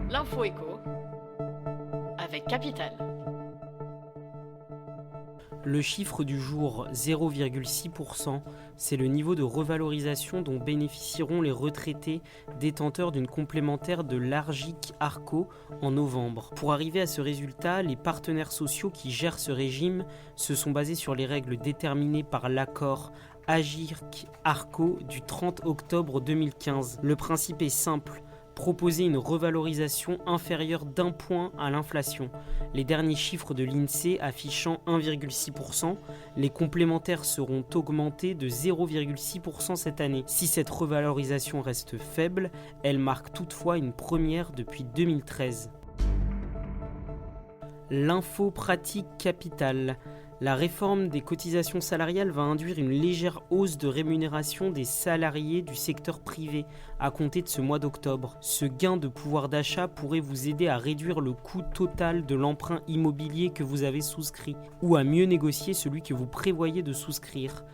L'info écho avec Capital. Le chiffre du jour, 0,6%, c'est le niveau de revalorisation dont bénéficieront les retraités détenteurs d'une complémentaire de l'Agirc-Arrco en novembre. Pour arriver à ce résultat, les partenaires sociaux qui gèrent ce régime se sont basés sur les règles déterminées par l'accord Agirc-Arrco du 30 octobre 2015. Le principe est simple. Proposer une revalorisation inférieure d'1 point à l'inflation. Les derniers chiffres de l'INSEE affichant 1,6%, les complémentaires seront augmentés de 0,6% cette année. Si cette revalorisation reste faible, elle marque toutefois une première depuis 2013. L'info pratique Capital. La réforme des cotisations salariales va induire une légère hausse de rémunération des salariés du secteur privé à compter de ce mois d'octobre. Ce gain de pouvoir d'achat pourrait vous aider à réduire le coût total de l'emprunt immobilier que vous avez souscrit ou à mieux négocier celui que vous prévoyez de souscrire.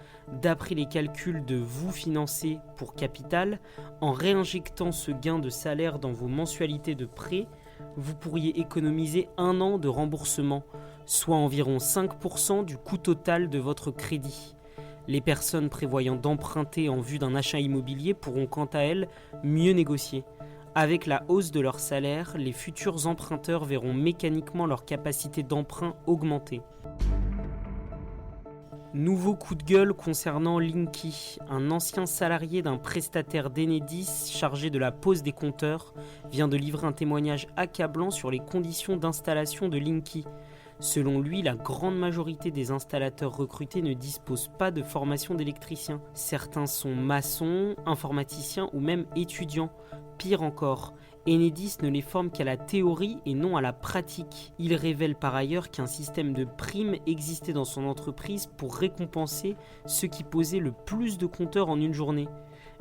D'après les calculs de Vous Financer pour Capital, en réinjectant ce gain de salaire dans vos mensualités de prêt, vous pourriez économiser 1 an de remboursement, soit environ 5% du coût total de votre crédit. Les personnes prévoyant d'emprunter en vue d'un achat immobilier pourront quant à elles mieux négocier. Avec la hausse de leur salaire, les futurs emprunteurs verront mécaniquement leur capacité d'emprunt augmenter. Nouveau coup de gueule concernant Linky. Un ancien salarié d'un prestataire d'Enedis chargé de la pose des compteurs vient de livrer un témoignage accablant sur les conditions d'installation de Linky. Selon lui, la grande majorité des installateurs recrutés ne disposent pas de formation d'électricien. Certains sont maçons, informaticiens ou même étudiants. Pire encore, Enedis ne les forme qu'à la théorie et non à la pratique. Il révèle par ailleurs qu'un système de primes existait dans son entreprise pour récompenser ceux qui posaient le plus de compteurs en une journée.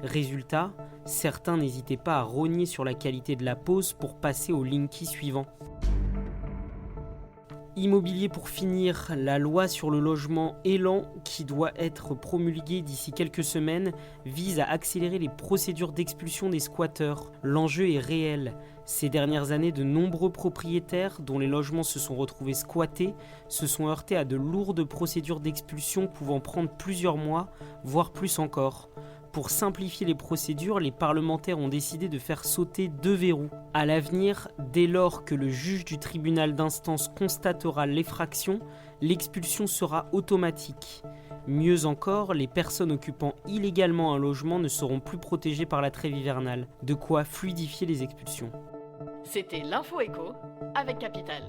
Résultat, certains n'hésitaient pas à rogner sur la qualité de la pose pour passer au Linky suivant. Immobilier pour finir, la loi sur le logement Elan, qui doit être promulguée d'ici quelques semaines, vise à accélérer les procédures d'expulsion des squatteurs. L'enjeu est réel. Ces dernières années, de nombreux propriétaires dont les logements se sont retrouvés squattés se sont heurtés à de lourdes procédures d'expulsion pouvant prendre plusieurs mois, voire plus encore. Pour simplifier les procédures, les parlementaires ont décidé de faire sauter 2 verrous. À l'avenir, dès lors que le juge du tribunal d'instance constatera l'effraction, l'expulsion sera automatique. Mieux encore, les personnes occupant illégalement un logement ne seront plus protégées par la trêve hivernale. De quoi fluidifier les expulsions. C'était l'info écho avec Capital.